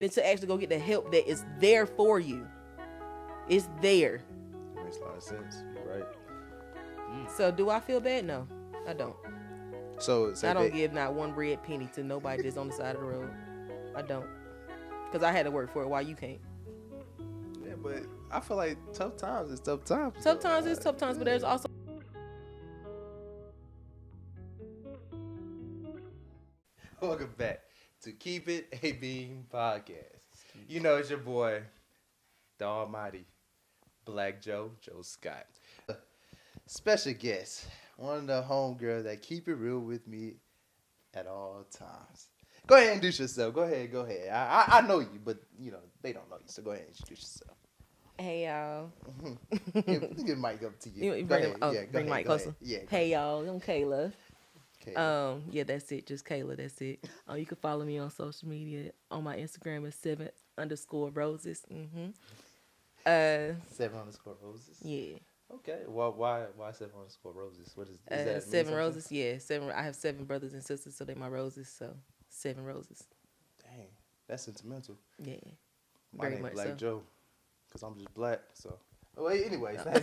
than to actually go get the help that is there for you. It's there. That makes a lot of sense. You're right. So do I feel bad? No, I don't. So I don't give not one red penny to nobody that's on the side of the road. I don't. Because I had to work for it. Why you can't? Yeah, but I feel like tough times is tough times. Tough times is tough times, but there's also. Welcome back to Keep It a Bean podcast. You know, it's your boy, the almighty Black Joe Scott. Special guest, one of the homegirls that keep it real with me at all times. Go ahead and introduce yourself. Go ahead. I know you, but, you know, they don't know you, so go ahead and introduce yourself. Hey, y'all. Give the mic up to you. Bring the mic closer. Yeah. Hey, y'all. I'm Kayla. Kayla. Yeah, that's it. Just Kayla. That's it. You can follow me on social media. On my Instagram is 7_roses. 7_roses. Yeah. Okay. Well, why 7_roses? What is that? 7 roses. Yeah, 7. I have 7 brothers and sisters, so they're my roses. So 7 roses. Dang, that's sentimental. Yeah. My Very name much Black so. Joe, because I'm just black. So, well, anyways, that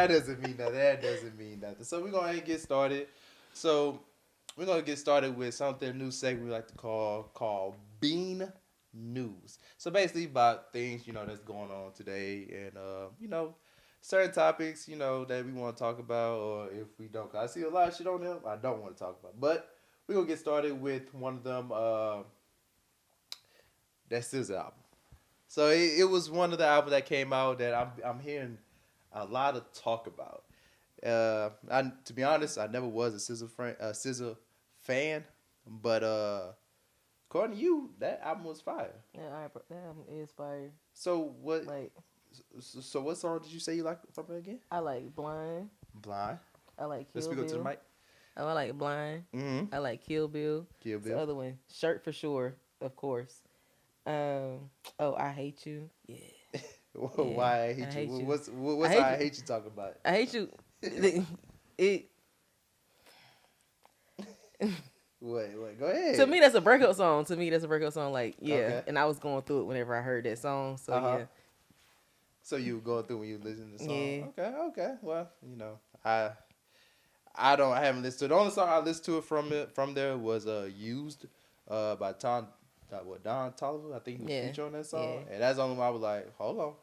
doesn't mean nothing. That doesn't mean nothing. So we're going to get started. So we're going to get started with something, new segment we like to call Bean News. So basically about things, you know, that's going on today and, you know, certain topics, you know, that we want to talk about, or if we don't. 'Cause I see a lot of shit on them I don't want to talk about. But we're going to get started with one of them, that's his album. So it was one of the albums that came out that I'm hearing a lot of talk about. To be honest, I never was a SZA fan, but according to you, that album was fire. Yeah, that album is fire. So what? Like, so what song did you say you like from it again? I like Blind. Blind. I like Kill Let's speak Bill. up to the mic. Oh, I like Blind. Mm-hmm. I like Kill Bill. Kill The Bill. other one, Shirt for Sure, of course. I Hate You. Yeah. Why I hate you? What's I hate you talking about? I hate you. Wait, go ahead. To me, that's a breakup song. Like, yeah. Okay. And I was going through it whenever I heard that song. So, yeah. So you were going through when you listened to the song? Yeah. Okay. Well, you know, I haven't listened to it. The only song I listened to from there was Used by Don Toliver. I think he was featured on that song. Yeah. And that's the only one I was like, hold on.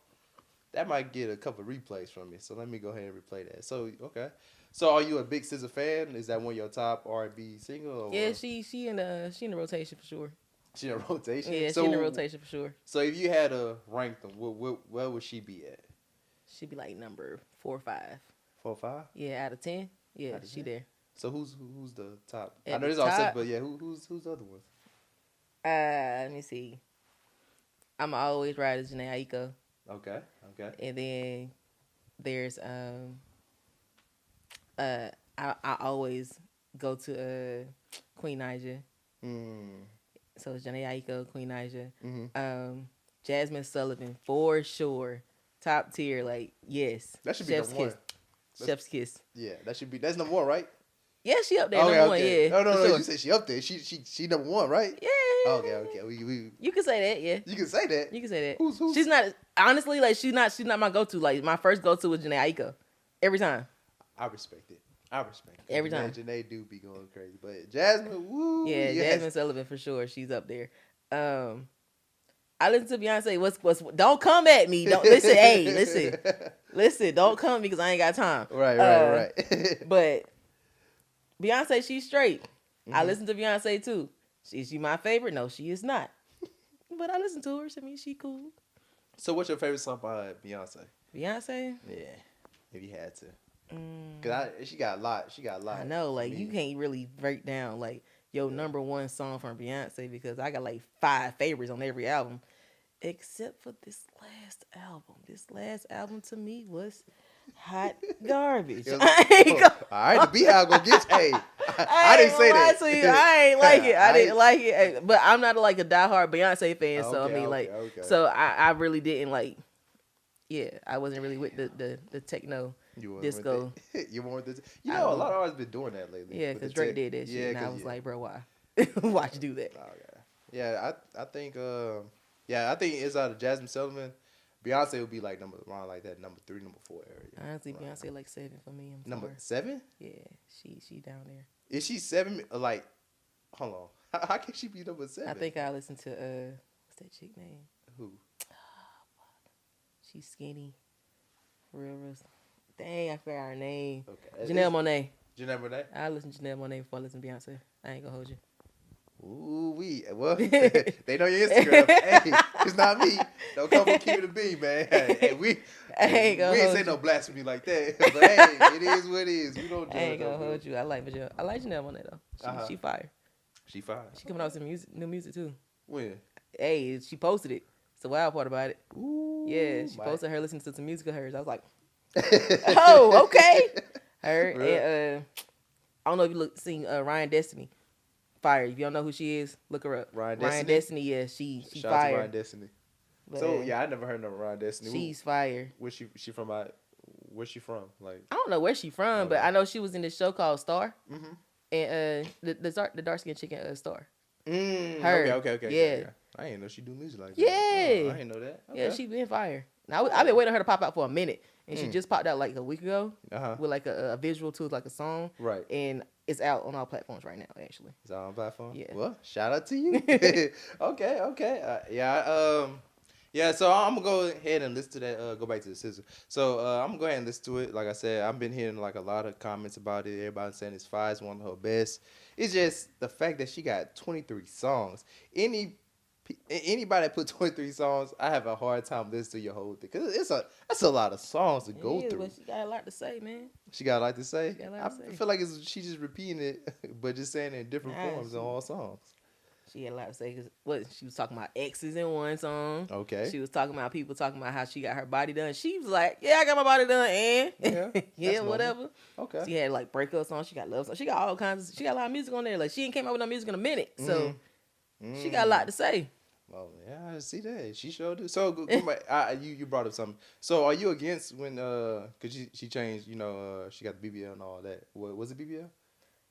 That might get a couple of replays from me. So let me go ahead and replay that. So, okay. So are you a big SZA fan? Is that one of your top R&B single? Yeah, she in the rotation for sure. She in a rotation? Yeah, she in the rotation for sure. So if you had to rank them, where would she be at? She'd be like number 4 or 5. 4 or 5? Yeah, out of 10. Yeah, she there. So who's the top? At I know there's all 6, but yeah, who's the other ones? Let me see. I'm always ride as Janae Aiko. Okay. And then there's I always go to Queen Naija. So it's Janae Aiko, Queen Naija. Mm-hmm. Jasmine Sullivan for sure. Top tier, like, yes. That should be number 1. Chef's kiss. Yeah, that's number 1, right? Yeah, she up there, number 1, yeah. No, sure. you said she up there. She number 1, right? Yeah. Okay. We You can say that, yeah. You can say that. You can say that. Who's She's not, honestly, like, she's not my go-to. Like, my first go-to was Janae Aiko. Every time. I respect it. Every time. Janae do be going crazy. But Jasmine, woo. Yeah, yes. Jasmine Sullivan for sure. She's up there. I listen to Beyonce. What's don't come at me. Don't listen. Hey, listen. Don't come because I ain't got time. Right. But Beyonce, she's straight. Mm-hmm. I listen to Beyonce too. Is she my favorite? No, she is not. But I listen to her. So, I mean, she cool. So, what's your favorite song by Beyonce? Beyonce? Yeah, if you had to. Cause she got a lot. I know, like, you can't really break down like your number 1 song from Beyonce because I got like 5 favorites on every album, except for this last album. This last album to me was hot garbage. All right, the Beehive gonna get you. Hey, I didn't say that. To you. I ain't like it. I didn't like it, but I'm not like a diehard Beyonce fan, so I mean, so I really didn't like. Yeah, I wasn't really with the techno. Disco. You weren't this. You know, a lot of artists been doing that lately. Yeah, because Drake did that shit, and I was like, bro, why? Why'd you do that? Oh, Yeah, I think it's out of Jasmine Sullivan. Beyonce would be like around like that number 3, number 4 area. Honestly, Right. Beyonce like 7 for me. I'm Number sorry. 7? Yeah, she down there. Is she 7? Like, hold on. How can she be number 7? I think I listened to what's that chick name? Who? She's skinny. For real. Dang, I forgot her name. Okay. Janelle Monáe. Janelle Monáe? I listen to Janelle Monáe before I listen to Beyonce. I ain't gonna hold you. Ooh, well, they know your Instagram. Hey, it's not me. Don't come and keep it a bean, man. Hey, we ain't say no blasphemy like that. But hey, it is what it is. We don't. I ain't gonna hold you. I like Janelle Monáe though. She fire. She fire. She coming out with some new music too. When? Hey, she posted it. It's the wild part about it. Ooh, yeah, she posted her listening to some music of hers. I was like, oh, okay. Her really? and I don't know if you seen Ryan Destiny. Fire. If you don't know who she is, look her up. Ryan Destiny, yeah, she Shout fire. out to Ryan Destiny. But, so yeah, I never heard of Ryan Destiny. She's fire. Where's she from? Where's she from? Like I don't know where she from, but I know she was in this show called Star. Mm-hmm. And the dark skinned chicken Star. Her. Okay. Yeah. I didn't know she do music like that. Yeah. Oh, I didn't know that. Okay. Yeah, she been fire. Now I've been waiting on her to pop out for a minute, and she just popped out like a week ago with like a visual to like a song. Right. And it's out on all platforms right now. Actually. It's out on platform. Yeah. Well, shout out to you. Okay. Yeah. So I'm gonna go ahead and listen to that. Go back to the scissor. So I'm gonna go ahead and listen to it. Like I said, I've been hearing like a lot of comments about it. Everybody saying it's fire. It's one of her best. It's just the fact that she got 23 songs. Anybody that put 23 songs, I have a hard time listening to your whole thing because that's a lot of songs to go through. But she got a lot to say, man. She got a lot to say. I feel like she's just repeating it, but just saying it in different forms in all songs. She had a lot to say because she was talking about exes in one song. Okay. She was talking about people talking about how she got her body done. She was like, "Yeah, I got my body done," and yeah, whatever. Okay. She had like breakup songs. She got love songs. She got all kinds. She got a lot of music on there. Like she ain't came out with no music in a minute, so she got a lot to say. Oh yeah, I see that. She sure do. So you brought up something. So are you against when cause she changed, she got the BBL and all that. What was it, BBL?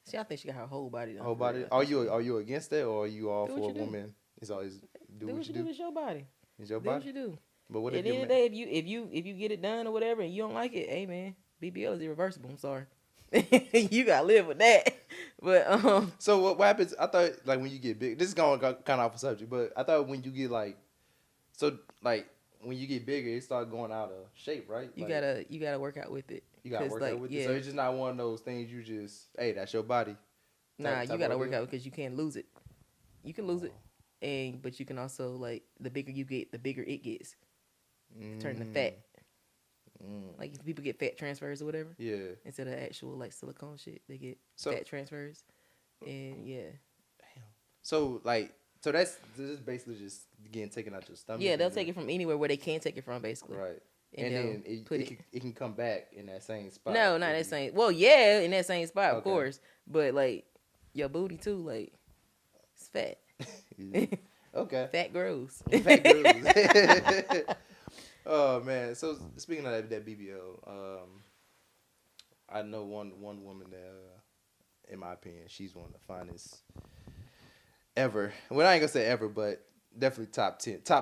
See, I think she got her whole body done. Whole body. Are you against that, or are you all for a woman? It's always do what you do. It's your body. It's your body. Do what you do. But what at the end of the day, if you get it done or whatever and you don't like it, hey man, BBL is irreversible. I'm sorry. You gotta live with that. But so what happens? I thought like when you get big, this is going kind of off the subject, but I thought when you get when you get bigger, it start going out of shape, right? You gotta work out with it. You gotta work out with it. So it's just not one of those things you just that's your body. Nah, you gotta work out because you can't lose it. You can lose it, but you can also like the bigger you get, the bigger it gets. Turn to fat. Like if people get fat transfers or whatever, instead of actual like silicone shit, they get fat transfers, and Damn. So that's basically just getting taken out your stomach. Yeah, they'll take it from anywhere where they can take it from, basically. Right. And then it can come back in that same spot. No, not that same. Well, yeah, in that same spot, of course, but like your booty too, like it's fat. Okay. Fat grows. Fat grows. Oh man! So speaking of that BBL, I know one woman that, in my opinion, she's one of the finest ever. Well, I ain't gonna say ever, but definitely top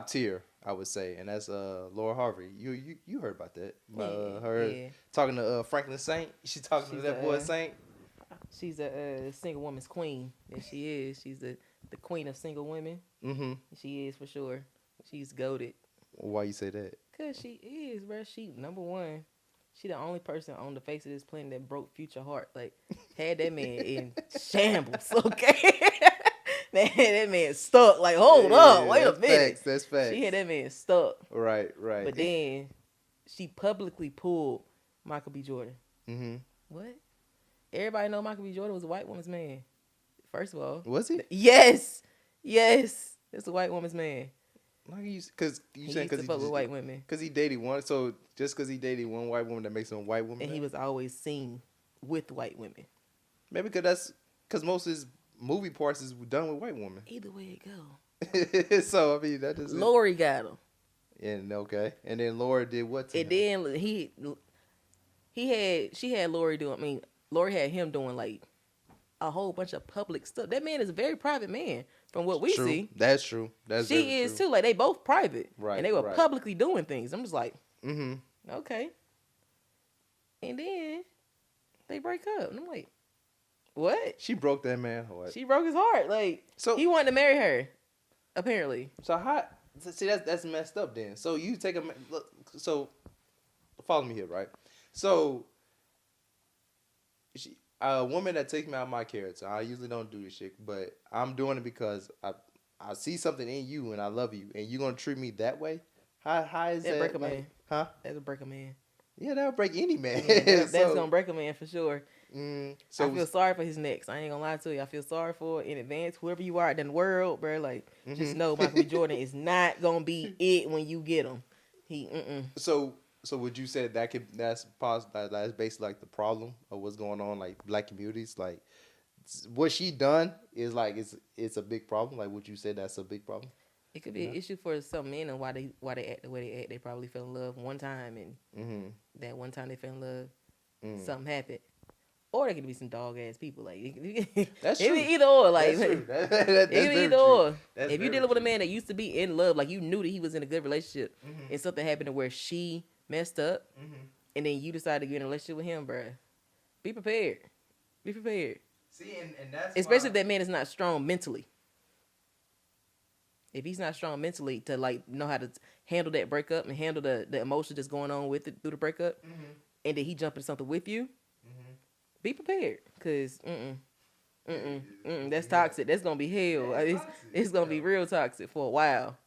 tier, I would say, and that's Laura Harvey. You heard about that? Her talking to Franklin Saint. She's talking to that boy Saint. She's a single woman's queen. Yes, she is. She's the queen of single women. Mm-hmm. She is for sure. She's goated. Why you say that? Cause she is, bro. She number one. She the only person on the face of this planet that broke Future heart. Like had that man in shambles. Okay, that man stuck. Like hold up, wait a minute. That's facts. She had that man stuck. Right. But then she publicly pulled Michael B. Jordan. Mm-hmm. What? Everybody know Michael B. Jordan was a white woman's man. First of all, was he? Yes. It's a white woman's man. Like because you saying because he fuck with white women. Because he dated one, so just because he dated one white woman that makes him a white woman. And he was always seen with white women. Maybe because most of his movie parts is done with white women. Either way it go. So I mean that doesn't. Lori got him. And then Laura did what to him? Then she had Lori doing. Lori had him doing like a whole bunch of public stuff. That man is a very private man. from what we True. see. That's true. That's very She is true. too. Like they both private, Right, and they were right. publicly doing things. I'm just like, Mm-hmm. okay. And then they break up, and I'm like, what? She broke that man heart. She broke his heart. Like So he wanted to marry her, apparently. So how? See, that's messed up. Then, so you take look. So follow me here, right? So a woman that takes me out of my character. I usually don't do this shit, but I'm doing it because I see something in you and I love you, and you gonna treat me that way? How is that? Break a like, man. Huh? That'll break a man. Yeah, that'll break any man. Yeah, that's gonna break a man for sure. So I feel sorry for his next. I ain't gonna lie to you. I feel sorry for it in advance. Whoever you are in the world, bro, like just know Michael B. Jordan is not gonna be it when you get him. So would you say that's basically like the problem of what's going on, like black communities, like what she done is like it's a big problem. Like, would you say that's a big problem? It could be an issue for some men and why they act the way they act. They probably fell in love one time, and that one time they fell in love, something happened. Or there could be some dog ass people. Like that's true. It be either or. Like that's true. That's it be either or. If you dealing with a true. man that used to be in love, like you knew that he was in a good relationship, and something happened to where she messed up, and then you decided to get in a relationship with him, bruh, be prepared. Be prepared. See, and that's especially if that man is not strong mentally. If he's not strong mentally to like know how to handle that breakup and handle the emotion that's going on with it through the breakup, and then he jump into something with you, be prepared, cause that's toxic. That's gonna be hell. Yeah, it's gonna be real toxic for a while.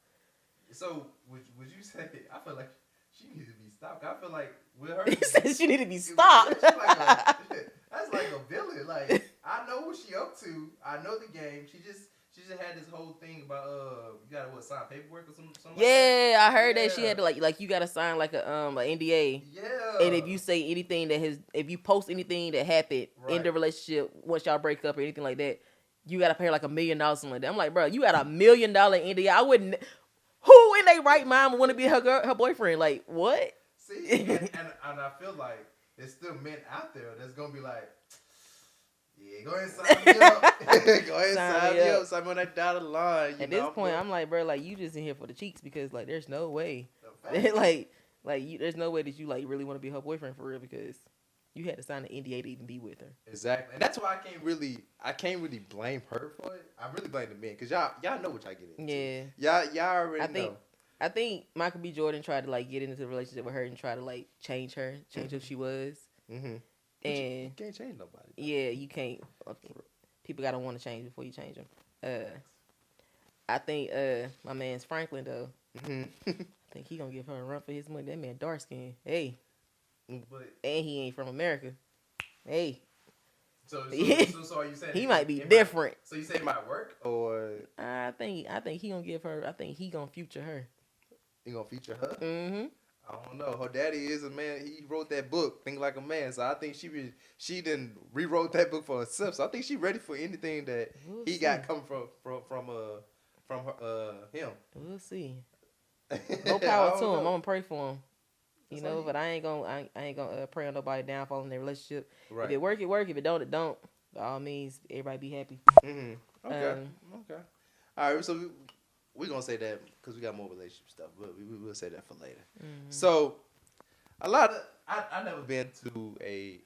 So would you say? I feel like she needs to be stopped. I feel like with her, He said she need to be stopped. That's like a villain. Like I know what she up to. I know the game. She just had this whole thing about you gotta sign paperwork or something. Yeah, like that. I heard that she had to like you gotta sign like a NDA. Yeah. And if you say anything if you post anything that happened in the relationship once y'all break up or anything like that, you gotta pay like $1 million something like that. I'm like, bro, you got $1 million NDA. I wouldn't. Who in their right mind would want to be her boyfriend? Like what? See, and I feel like there's still men out there that's gonna be like, yeah, go ahead and sign me up. Go ahead and sign me up. Sign me on that dotted line. At this point, I'm like, bro, like you just in here for the cheeks because like there's no way, there's no way that you like really want to be her boyfriend for real because you had to sign an NDA to even be with her. Exactly, and that's why I can't really blame her for it. I really blame the men because y'all know what y'all get into. Yeah, y'all already know. I think Michael B. Jordan tried to like get into the relationship with her and try to like change who she was. Mm-hmm. And you can't change nobody. Yeah, you can't. People gotta want to change before you change them. I think my man's Franklin though. I think he gonna give her a run for his money. That man dark skin. Hey, but and he ain't from America. Hey. So are you saying he might be different? So you say it might work, or I think he gonna give her. I think he gonna future her. He gonna feature her? Mm-hmm. I don't know. Her daddy is a man. He wrote that book, Think Like a Man. So I think she didn't rewrote that book for herself. So I think she ready for anything that he got coming from him. We'll see. No power to him. I'm gonna pray for him. You know, but I ain't gonna pray on nobody downfall in their relationship. Right. If it work, it work. If it don't, it don't. By all means, everybody be happy. Mm-hmm. Okay. Okay. All right. So we're going to say that because we got more relationship stuff, but we'll say that for later. Mm-hmm. So, I've never been to a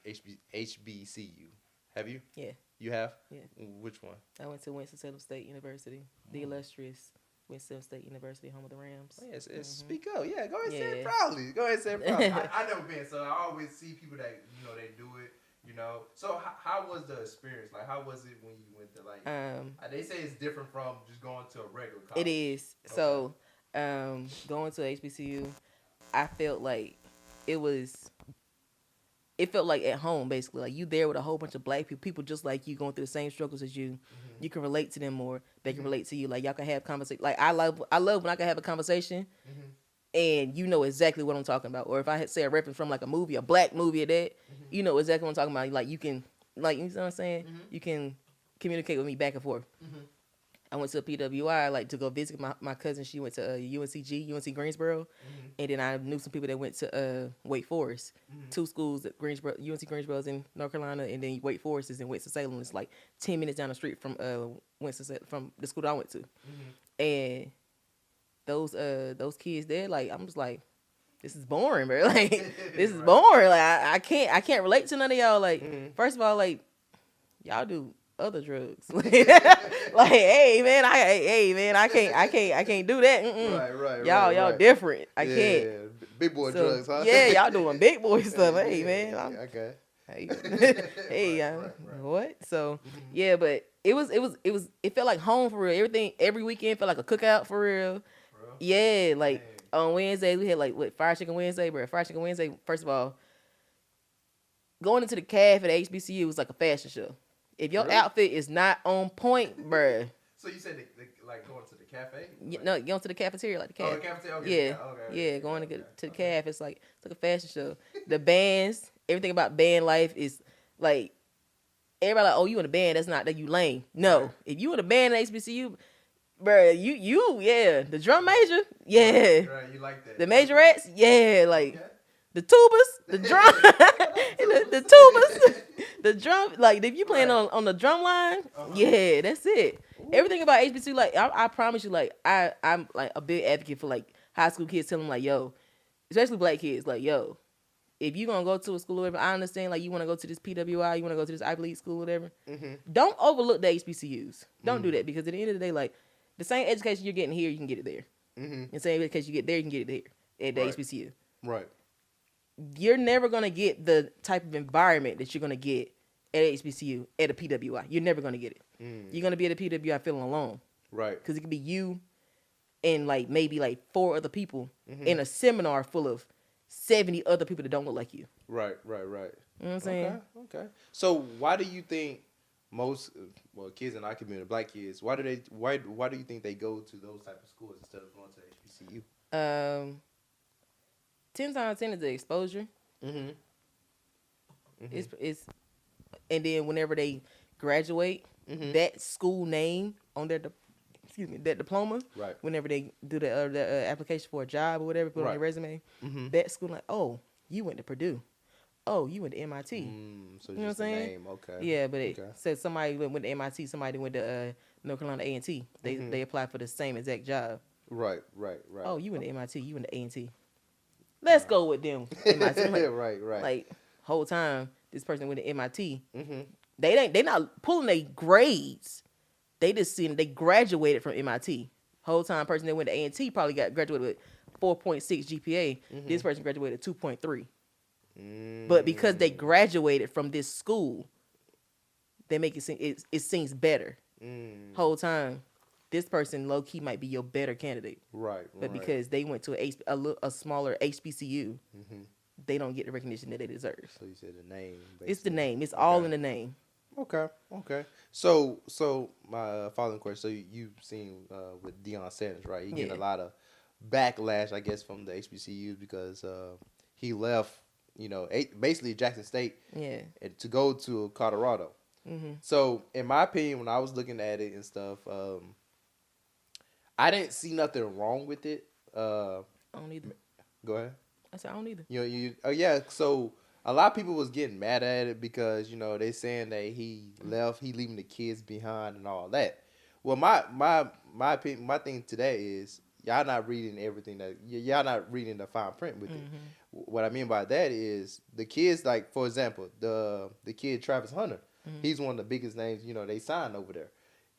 HBCU. Have you? Yeah. You have? Yeah. Which one? I went to Winston-Salem State University, the illustrious Winston-Salem State University, home of the Rams. Oh, yes, speak up. Yeah, go ahead and say it proudly. Go ahead and say it proudly. I've never been, so I always see people that, they do it. So how was the experience? Like, how was it when you went to they say it's different from just going to a regular college. It is. Okay. So, going to HBCU, I felt like it felt like at home, basically. Like, you there with a whole bunch of black people just like you, going through the same struggles as you. Mm-hmm. You can relate to them more. They can relate to you. Like, y'all can have conversation. Like, I love when I can have a conversation. Mm-hmm. And you know exactly what I'm talking about. Or if I say a reference from like a movie, a black movie or that, you know exactly what I'm talking about. Like you can, like, you know what I'm saying? Mm-hmm. You can communicate with me back and forth. Mm-hmm. I went to a PWI like to go visit my cousin. She went to UNC Greensboro, and then I knew some people that went to Wake Forest. Two schools at Greensboro, UNC Greensboro's in North Carolina, and then Wake Forest is in Winston-Salem. It's like 10 minutes down the street from from the school that I went to, and those kids there, like I'm just like, this is boring, bro. Like this is boring. Like I can't relate to none of y'all. Like first of all, like y'all do other drugs. like hey man, I can't do that. Right. Y'all different. I can't. Big boy drugs, huh? Yeah, y'all doing big boy stuff. Hey man, okay. Hey, what? So yeah, but it felt like home for real. Every weekend felt like a cookout for real. Yeah, like on Wednesdays we had like fried chicken Wednesday, bro. Fried chicken Wednesday. First of all, going into the caf at HBCU was like a fashion show. If your outfit is not on point, bruh. So you said like going to the cafe? No, going to the cafeteria, like the caf. Oh, the cafeteria. Okay. Yeah, going to the caf. It's like a fashion show. The bands, everything about band life is like everybody like, oh, you in a band? That's not that you lame. No, if you in a band at HBCU, bruh, you the drum major, yeah, right. You like that? The majorettes, yeah, like. The tubas, the drum, the tubas, the drum. Like if you playing on the drum line, yeah, that's it. Ooh. Everything about HBCU, like I promise you, like I'm like a big advocate for like high school kids telling them like, yo, especially black kids, like yo, if you gonna go to a school or whatever, I understand like you want to go to this PWI, you want to go to this Ivy League school, whatever. Don't overlook the HBCUs. Don't do that because at the end of the day, like the same education you're getting here, you can get it there. The same education you get there, you can get it there at the HBCU. Right. You're never going to get the type of environment that you're going to get at HBCU at a PWI. You're never going to get it. You're going to be at a PWI feeling alone. Right. Because it could be you and like maybe like 4 other people in a seminar full of 70 other people that don't look like you. Right. You know what I'm saying? Okay. So why do you think most kids in our community, black kids, why do you think they go to those type of schools instead of going to HBCU? 10 times 10 is the exposure. It's and then whenever they graduate, that school name on their that diploma. Right. Whenever they do the application for a job or whatever, put on their resume, that school like, oh, you went to Purdue. Oh, you went to MIT. So you know what I'm saying? Name. Okay. Yeah, but it said somebody went to MIT, somebody went to North Carolina A&T. They applied for the same exact job. Right. Oh, you went to MIT. You went to A&T. Let's go with them. MIT. Right. Like whole time this person went to MIT. They not pulling their grades. They just seen they graduated from MIT. Whole time person that went to A&T probably graduated with 4.6 GPA. This person graduated 2.3. But because they graduated from this school, they make it seem it seems better. Whole time. This person low key might be your better candidate, right? But because they went to a smaller HBCU, they don't get the recognition that they deserve. So you said the name. Basically. It's the name. It's all in the name. Okay. So my following question. So you've seen with Deion Sanders, right? He getting a lot of backlash, I guess, from the HBCUs because he left, basically Jackson State, to go to Colorado. So in my opinion, when I was looking at it and stuff. I didn't see nothing wrong with it. I don't either. Go ahead. I said I don't either. Yeah. So a lot of people was getting mad at it because they saying that he left, he leaving the kids behind and all that. Well, my opinion, my thing today is y'all not reading everything y'all not reading the fine print with it. What I mean by that is the kids, like for example, the kid Travis Hunter, he's one of the biggest names they signed over there.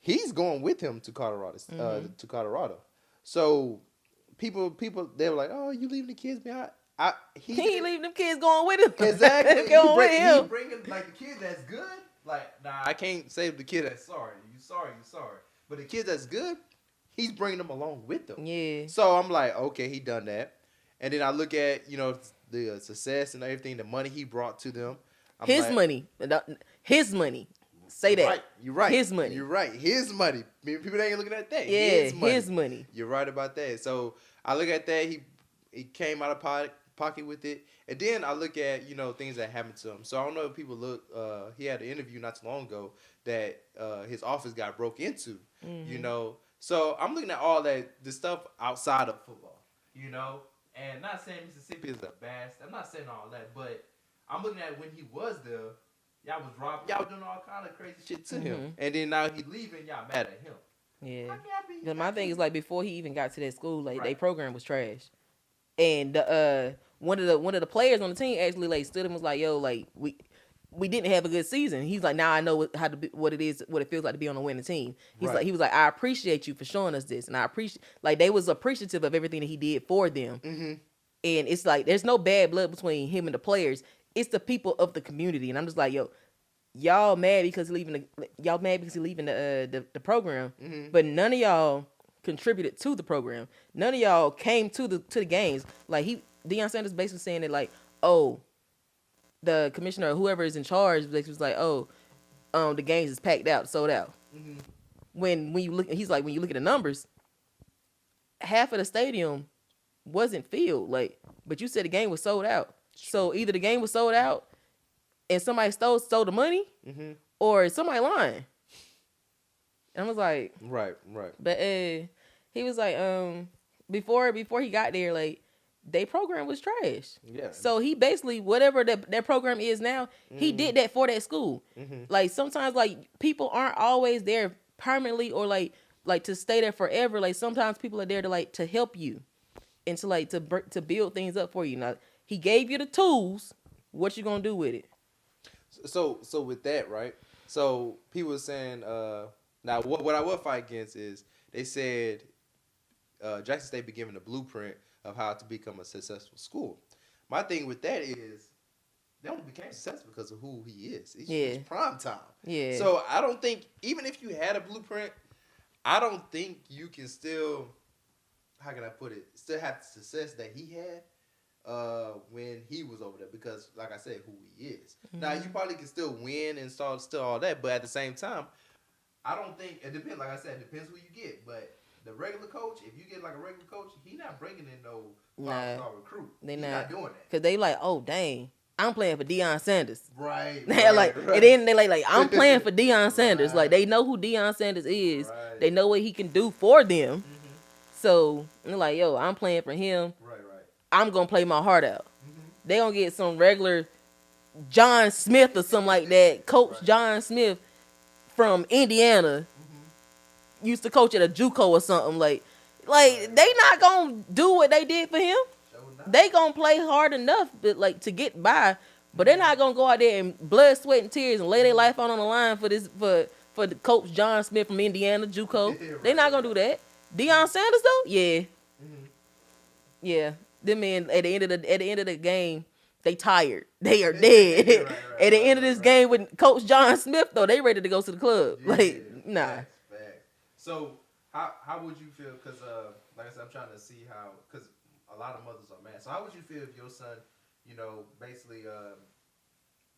He's going with him to Colorado. So people they were like, "Oh, you leaving the kids behind?" He ain't leaving them kids going with him. Exactly. He bringing like the kid that's good. Like, nah, I can't say the kid that's sorry. You sorry. But the kid that's good, he's bringing them along with him. Yeah. So I'm like, okay, he done that. And then I look at the success and everything, the money he brought to them. His money. Say that. You're right. His money. You're right. His money. People ain't looking at that. Yeah, his money. You're right about that. So I look at that. He came out of pocket with it. And then I look at, things that happened to him. So I don't know if people look, he had an interview not too long ago that his office got broke into, So I'm looking at all the stuff outside of football, And not saying Mississippi is the best. I'm not saying all that, but I'm looking at when he was there, y'all was robbing, y'all doing all kind of crazy shit to him. And then now he's leaving, y'all mad at him. Yeah. Because my thing is, like, before he even got to that school, like, their program was trash. And one of the players on the team actually, like, stood and was like, yo, like, we didn't have a good season. He's like, now I know what it feels like to be on a winning team. He was like, I appreciate you for showing us this. And I appreciate, like, they was appreciative of everything that he did for them. Mm-hmm. And it's like, there's no bad blood between him and the players. It's the people of the community. And I'm just like, yo, y'all mad because he's leaving the program, but none of y'all contributed to the program. None of y'all came to the games. Like Deion Sanders basically saying that, like, oh, the commissioner or whoever is in charge was like, oh, the games is packed out, sold out. Mm-hmm. When you look, he's like, when you look at the numbers, half of the stadium wasn't filled. Like, but you said the game was sold out. So either the game was sold out and somebody stole the money, or somebody lying. And I was like, right. But he was like, before he got there, like, their program was trash. Yeah. So he basically, whatever that program is now, he did that for that school. Mm-hmm. Like, sometimes, like, people aren't always there permanently or like to stay there forever. Like, sometimes people are there to help you and to build things up for you. Now, he gave you the tools. What you gonna do with it? So with that, right? So people were saying, now what I will fight against is they said Jackson State be given a blueprint of how to become a successful school. My thing with that is they only became successful because of who he is. It's prime time. Yeah. So I don't think, even if you had a blueprint, I don't think you can still, how can I put it, still have the success that he had when he was over there, because, like I said, who he is. Mm-hmm. Now, you probably can still win and still all that, but at the same time, I don't think, it depends, like I said, it depends who you get, but the regular coach, if you get like a regular coach, he not bringing in no five-star recruit. He's not doing that. Because they like, oh, dang, I'm playing for Deion Sanders. Right. Right. And then they like, I'm playing for Deion Sanders. Right. Like, they know who Deion Sanders is. Right. They know what he can do for them. Mm-hmm. So, they're like, yo, I'm playing for him. Right. I'm going to play my heart out. Mm-hmm. They going to get some regular John Smith or something like that. Coach John Smith from Indiana. Used to coach at a JUCO or something. Like they not gonna do what they did for him. They gonna play hard enough, to get by. But they're not gonna go out there and blood, sweat, and tears and lay their life out on the line for the coach John Smith from Indiana JUCO. They're not gonna do that. Deion Sanders though, yeah. Them men at the end of the game, they tired. They are dead. Right. At the end of this game with Coach John Smith though, they ready to go to the club. Nah. So how would you feel? Because like I said, I'm trying to see how, because a lot of mothers are mad. So how would you feel if your son, basically,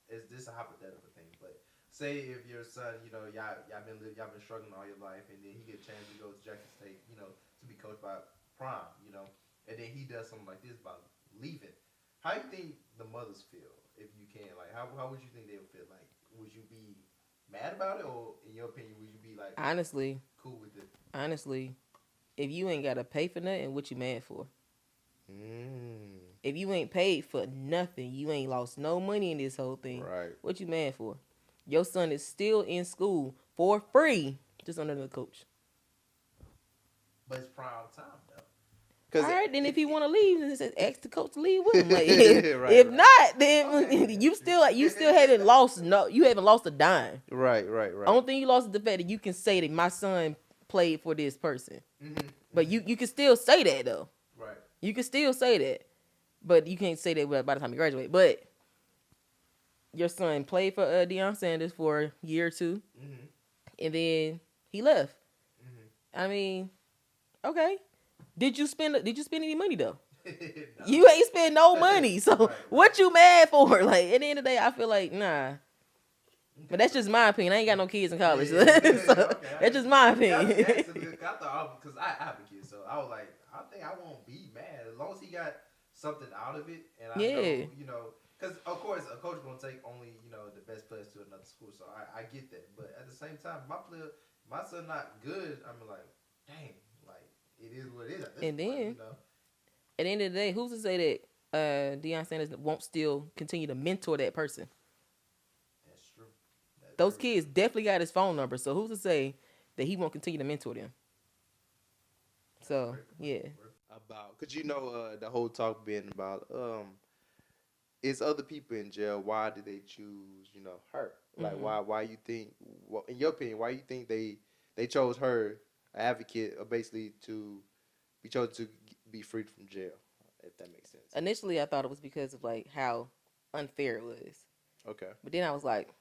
is this a hypothetical thing? But say if your son, y'all been struggling all your life, and then he get a chance to go to Jackson State, to be coached by Prime, and then he does something like this about leaving. How do you think the mothers feel, if you can? Like, how would you think they would feel? Like, would you be mad about it, or in your opinion, would you be like, honestly, cool with it? Honestly, if you ain't gotta pay for nothing, what you mad for? If you ain't paid for nothing, you ain't lost no money in this whole thing. Right. What you mad for? Your son is still in school for free, just under the coach. But it's prime time though. All right, then if he want to leave, then ask the coach to leave with him. Like, if not, then you still haven't lost you haven't lost a dime. Right. Only thing you lost is the fact that you can say that my son played for this person. Mm-hmm. But you can still say that though. Right. You can still say that, but you can't say that by the time you graduate. But your son played for Deion Sanders for a year or two, and then he left. I mean, okay. Did you spend any money though? No. You ain't spend no money. So what you mad for? Like, at the end of the day, I feel like nah. But that's just my opinion. I ain't got no kids in college. So that's just my opinion. Because I thought, because I have a kid, so I was like, I think I won't be mad as long as he got something out of it. And I Yeah. know, because of course a coach gonna take only the best players to another school. So I get that, but at the same time, my son not good. I'm like, dang, like it is what it is at this And point. then at the end of the day, who's to say that Deion Sanders won't still continue to mentor that person? That's true. Those kids definitely got his phone number, so who's to say that he won't continue to mentor them? So yeah. About because the whole talk being about it's other people in jail. Why did they choose her? Like why you think in your opinion why you think they chose her, an advocate, or basically to be chosen to be freed from jail, if that makes sense. Initially, I thought it was because of like how unfair it was. Okay. But then I was like,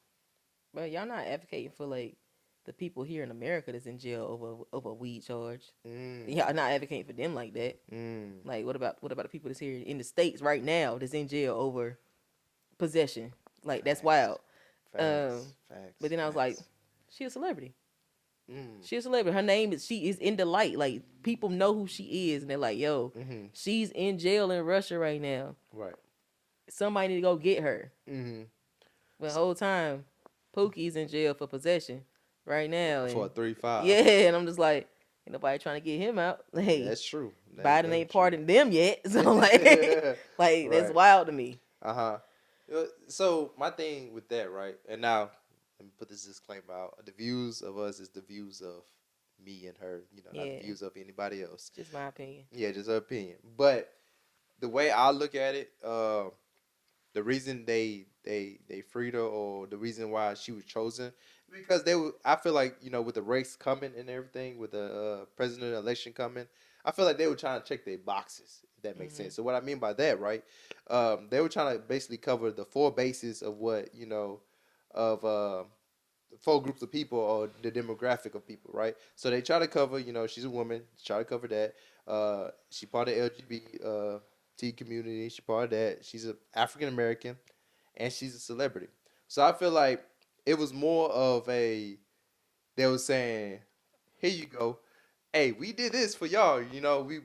well, y'all not advocating for like the people here in America that's in jail over a weed charge. Y'all not advocating for them like that. Like what about the people that's here in the States right now that's in jail over possession? Like that's wild. Facts. But then I was like, she a celebrity. She a celebrity. Her name she is in the light. Like people know who she is, and they're like, yo, she's in jail in Russia right now. Right. Somebody need to go get her. But the whole time, Pookie's in jail for possession right now. For a 3-5. Yeah, and I'm just like, ain't nobody trying to get him out. Like, that's true. Biden ain't pardoned them yet. So like, like that's wild to me. So my thing with that, right? And now let me put this disclaimer out. The views of us is the views of me and her, not the views of anybody else. Just my opinion. Yeah, just her opinion. But the way I look at it, the reason they freed her, or the reason why she was chosen, because I feel like with the race coming and everything, with the president election coming, I feel like they were trying to check their boxes, if that makes sense. So what I mean by that, right? They were trying to basically cover the 4 bases of what of 4 groups of people, or the demographic of people, right? So they try to cover, she's a woman, try to cover that. She part of the LGBT community. She part of that. She's an African American, and she's a celebrity. So I feel like it was more of they were saying, here you go. Hey, we did this for y'all. We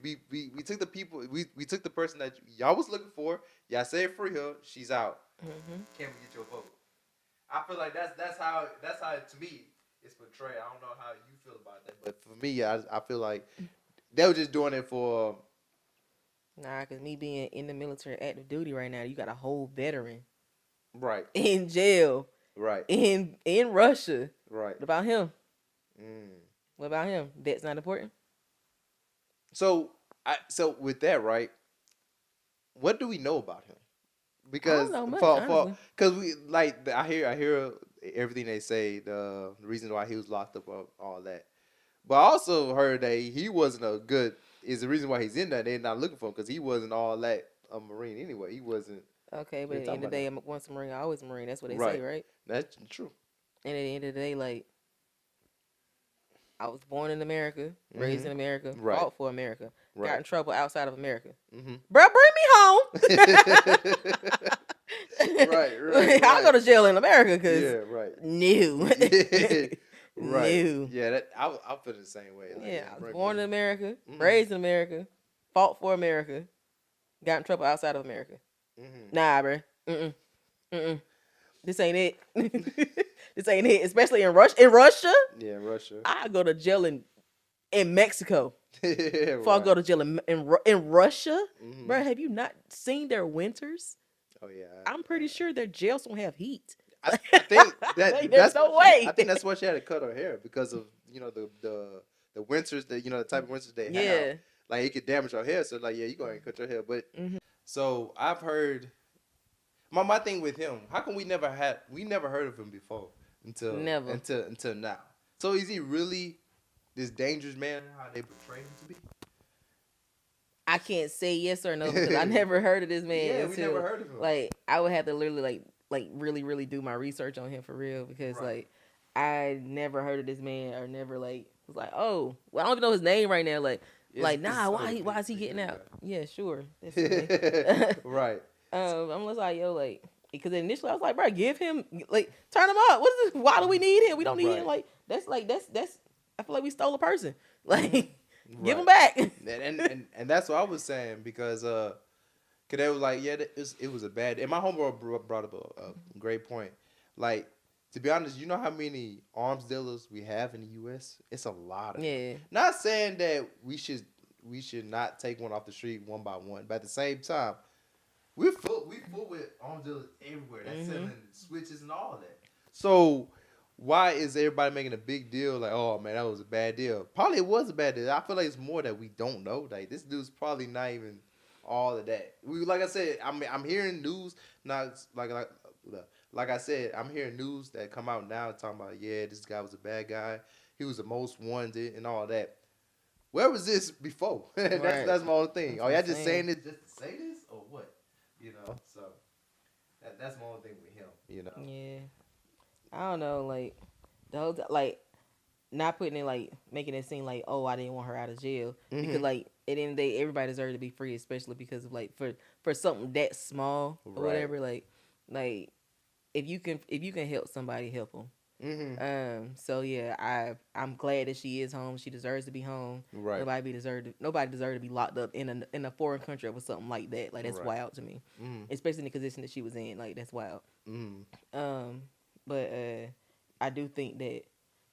took the people. We took the person that y'all was looking for. Y'all said free her. She's out. Can we get your vote? I feel like that's how to me it's portrayed. I don't know how you feel about that, but for me, I feel like they were just doing it for. Nah, cause me being in the military active duty right now, you got a whole veteran, right, in jail, right, in Russia, right. What about him? What about him? That's not important. So with that, right? What do we know about him? Because I don't know much, because we like I hear everything they say, the reason why he was locked up, all that. But I also heard that he wasn't is the reason why he's in there. They're not looking for him because he wasn't all that a Marine anyway. He wasn't. Okay, but at the end of the day, once a Marine, always a Marine. That's what they say, right? That's true. And at the end of the day, like, I was born in America, raised in America, fought for America, got in trouble outside of America. Bro, bring me home. right. I'll go to jail in America because new. Right. New. Yeah, I feel the same way. Like, I was born in America, raised in America, fought for America, got in trouble outside of America. Nah, bro. This ain't it. This ain't it. Especially in Russia. In Russia? Yeah, Russia. I go to jail in Mexico. Before I go to jail in Russia. Bro, have you not seen their winters? Oh yeah. I'm pretty sure their jails don't have heat. I think there's no way. I think that's why she had to cut her hair, because of the winters, that the type of winters they have. Like it could damage her hair. So like you go ahead and cut your hair. But so I've heard. My thing with him, how come we never heard of him before until now? So is he really this dangerous man? How they portray him to be? I can't say yes or no because I never heard of this man. Yeah, we never heard of him. Like I would have to literally like really really do my research on him for real because like I never heard of this man or never like was like, oh, well, I don't even know his name right now. Like why is he getting out? Yeah, sure. Right. I'm just like, yo, like, because initially I was like, bro, give him, like, turn him up. What is this? Why do we need him? We don't need him. Like, that's I feel like we stole a person. Like, give him back. and that's what I was saying, because Cause they was like, yeah, it was a bad. And my homeboy brought up a great point. Like, to be honest, you know how many arms dealers we have in the U.S. It's a lot of them. Not saying that we should not take one off the street one by one, but at the same time, we full with arms dealers everywhere. That's selling switches and all that. So why is everybody making a big deal? Like, oh man, that was a bad deal. Probably it was a bad deal. I feel like it's more that we don't know. Like, this dude's probably not even all of that. Like I said, I'm hearing news now. Like I said, I'm hearing news that come out now talking about, yeah, this guy was a bad guy. He was the most wanted and all that. Where was this before? That's my whole thing. Are y'all just saying this just to say this or what? You know, so that's my whole thing with him. You know. Yeah. I don't know, like the whole like not putting it like making it seem like, oh, I didn't want her out of jail because like at the end of the day, everybody deserves to be free, especially because of like for something that small or whatever. Like if you can help somebody, help them. So yeah, I'm glad that she is home. She deserves to be home. Right. Nobody deserves to be locked up in a foreign country with something like that. Like that's wild to me, especially in the position that she was in. Like that's wild. But I do think that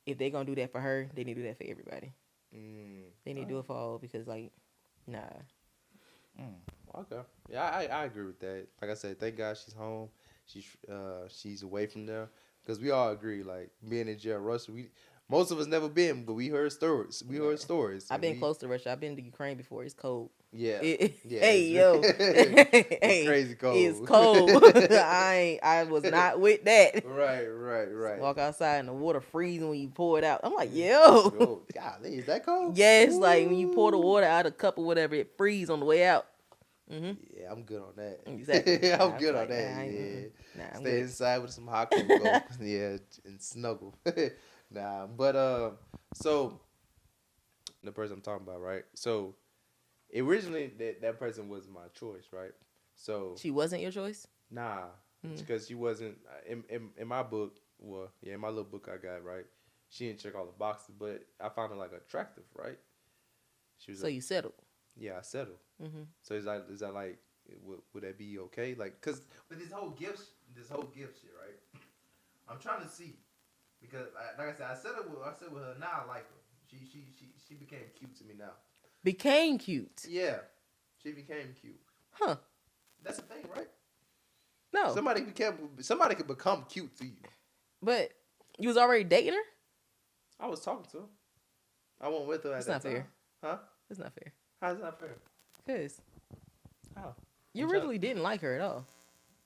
if they're gonna do that for her, they need to do that for everybody. They need to do it for all because like, nah. Okay. Yeah, I agree with that. Like I said, thank God she's home. She's away from there because we all agree like being in jail, Russia. Most of us never been, but we heard stories. I've been close to Russia. I've been to Ukraine before. It's cold. Yeah. Hey yo, it's crazy cold. It's cold. I was not with that. Right. Walk outside and the water freezing when you pour it out. I'm like, yo. Golly, is that cold? Yes, like when you pour the water out of a cup or whatever, it freezes on the way out. Yeah, I'm good on that. Exactly. I'm good on that. Yeah. Stay inside with some hot cocoa. Yeah, and snuggle. Nah, but so the person I'm talking about, right? So originally that person was my choice, right? So she wasn't your choice? Nah, because she wasn't in my book. Well, yeah, in my little book I got, right. She didn't check all the boxes, but I found her like attractive, right? She was. So you settled? Yeah, I settled. So is that like would that be okay? Like, cause with this whole gift shit, right? I'm trying to see. Because, like I said, I said with her. Now I like her. She became cute to me now. Became cute? Yeah, she became cute. Huh? That's the thing, right? No. Somebody could become cute to you. But you was already dating her? I was talking to her. I went with her at that time. That's not fair. Huh? That's not fair. How's that fair? Because how you really didn't like her at all.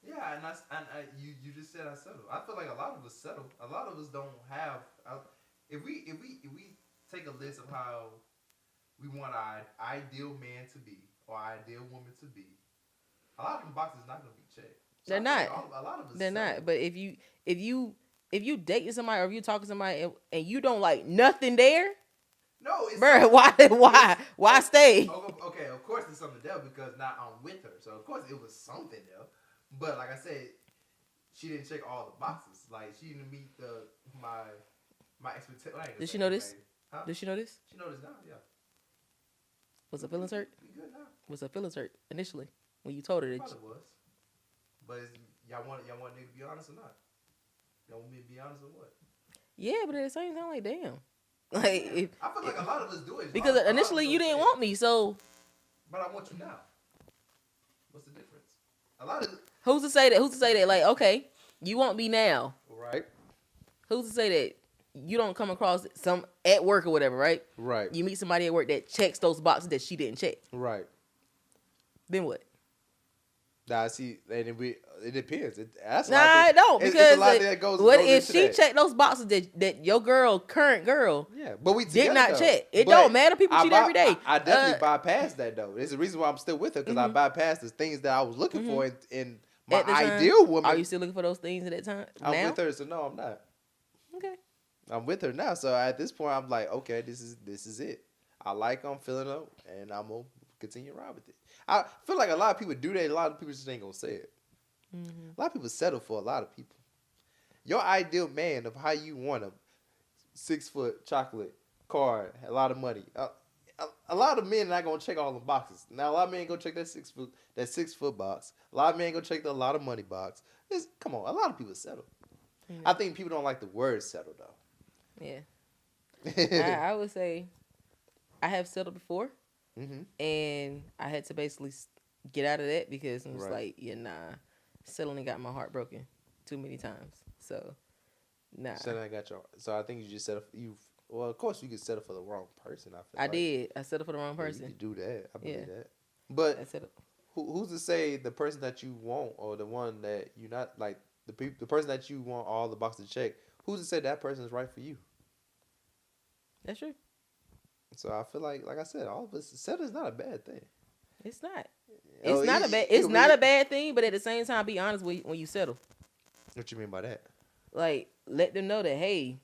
Yeah, and you just said I settled. I feel like a lot of us settle. A lot of us don't have. If we take a list of how we want our ideal man to be or our ideal woman to be, a lot of them boxes not gonna be checked. So they're not. A lot of us. They're not. But if you dating somebody or if you talking to somebody and you don't like nothing there. No, it's bro. Why stay? Okay, of course there's something there because now I'm with her, so of course it was something there. But like I said, she didn't check all the boxes. Like she didn't meet my expectations. Did she know this? Huh? Did she know this? She knows this now. Yeah. Was her feelings hurt? We good now. Was her feelings hurt initially when you told her that? Probably was. But y'all want nigga to be honest or not? Y'all want me to be honest or what? Yeah, but at the same time, like damn. Like I feel like a lot of us do it because initially you didn't want me, so. But I want you now. What's the difference? A lot of who's to say that? Like, okay, you want me now, right? Who's to say that you don't come across some at work or whatever, right? Right. You meet somebody at work that checks those boxes that she didn't check. Right. Then what? Nah, see, and it depends. I don't because what if she checked those boxes that your current girl, yeah, but we did not though. check. It don't matter. People cheat every day. I definitely bypassed that though. There's a reason why I'm still with her because I bypassed the things that I was looking for in my ideal woman. Are you still looking for those things at that time? I'm with her, so no, I'm not. Okay. I'm with her now, so at this point, I'm like, okay, this is it. I like her, I'm feeling her, and I'm gonna continue to ride with it. I feel like a lot of people do that. A lot of people just ain't gonna say it. A lot of people settle for a lot of people. Your ideal man of how you want a 6 foot chocolate car, a lot of money. a lot of men not gonna check all the boxes. Now a lot of men gonna check that 6 foot box. A lot of men gonna check the a lot of money box. Come on, a lot of people settle. I think people don't like the word settle though. Yeah. I would say I have settled before, and I had to basically get out of that because it was like, yeah, nah, settling got my heart broken too many times. So, nah. Settling got your. So I think you just settled. Well, of course you could settle for the wrong person. I did. I settled for the wrong person. You could do that. I believe that. But I who's to say the person that you want or the one that you not like the person that you want all the boxes to check? Who's to say that person is right for you? That's true. So I feel like I said, all of us settle is not a bad thing. It's not. It's not a bad. It's not a bad thing, but at the same time, be honest when you settle. What you mean by that? Like, let them know that, hey,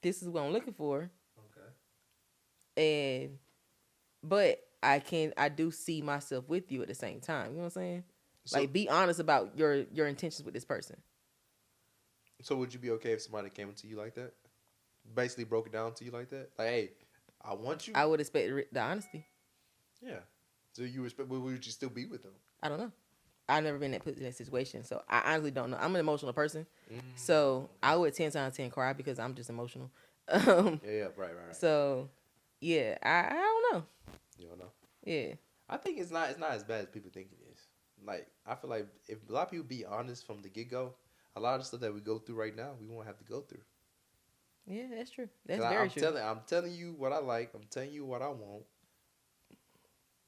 this is what I'm looking for. Okay. But I do see myself with you at the same time. You know what I'm saying? So, like, be honest about your intentions with this person. So would you be okay if somebody came to you like that? Basically broke it down to you like that? Like, hey, I want you. I would expect the honesty. Yeah. So you respect, but would you still be with them? I don't know. I've never been put in that situation, so I honestly don't know. I'm an emotional person, so I would 10 times 10 cry because I'm just emotional. Yeah, right. So, yeah, I don't know. You don't know? Yeah. I think it's not as bad as people think it is. Like, I feel like if a lot of people be honest from the get-go, a lot of the stuff that we go through right now, we won't have to go through. Yeah, that's true. That's very true. I'm telling you what I like. I'm telling you what I want.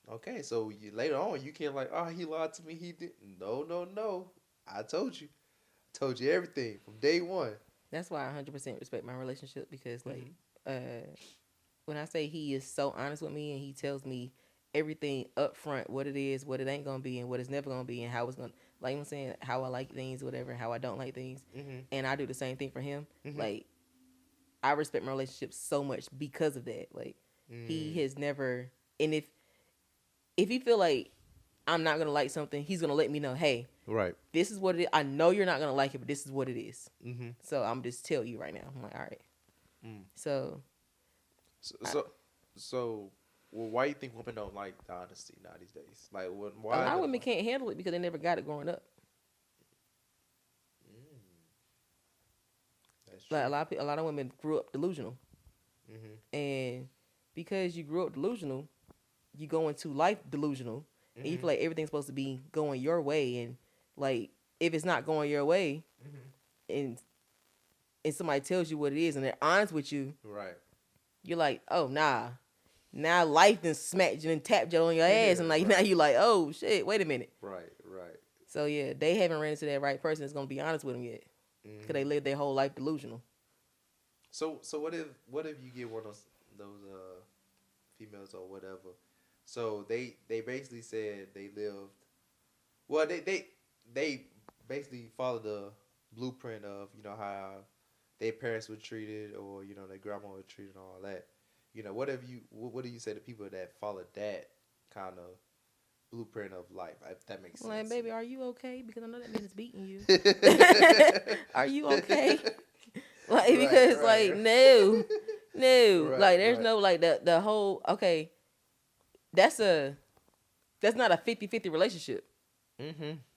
Okay, so later on, you can't like, oh, he lied to me. He did. No. I told you. I told you everything from day one. That's why I 100% respect my relationship because, like, when I say he is so honest with me and he tells me everything up front, what it is, what it ain't going to be, and what it's never going to be, and how it's going to, like I'm saying, how I like things, whatever, how I don't like things. And I do the same thing for him. Like, I respect my relationship so much because of that. Like, he has never, and if he feel like I'm not gonna like something, he's gonna let me know, hey, right, this is what it is. I know you're not gonna like it, but this is what it is. So I'm just tell you right now. I'm like, all right. So well, why do you think women don't like the honesty now these days? Like, why? A lot of women can't handle it because they never got it growing up. That's true. Like a lot of women grew up delusional, and because you grew up delusional, you go into life delusional, and you feel like everything's supposed to be going your way, and like if it's not going your way, and somebody tells you what it is, and they're honest with you, right? You're like, oh nah, now life then smacked you and tapped you on your ass, and like now you like, oh shit, wait a minute, right. So yeah, they haven't ran into that right person that's gonna be honest with them yet, because they live their whole life delusional. So what if you get one of those females or whatever? So they basically said they lived. Well, they basically followed the blueprint of how their parents were treated or their grandma was treated and all that. What do you say to people that followed that kind of blueprint of life? If that makes sense. Like, baby, are you okay? Because I know that man is beating you. Are you okay? Like, because like no, like there's no like the whole okay. That's not a 50-50 relationship.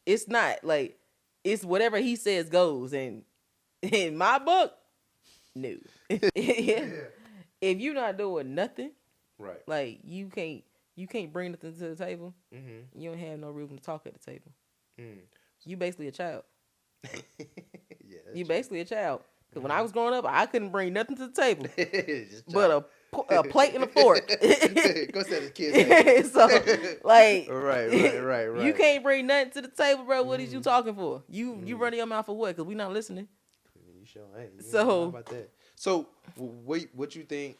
It's not like it's whatever he says goes, and in my book, no. If you're not doing nothing, right? Like you can't bring nothing to the table. You don't have no room to talk at the table. You basically a child. You basically a child. Because when I was growing up, I couldn't bring nothing to the table but a plate and a fork. Go say the kids. So, like, right. You can't bring nothing to the table, bro. What is you talking for? You running your mouth for what? Because we not listening. You sure ain't. So, about that. So, what you think,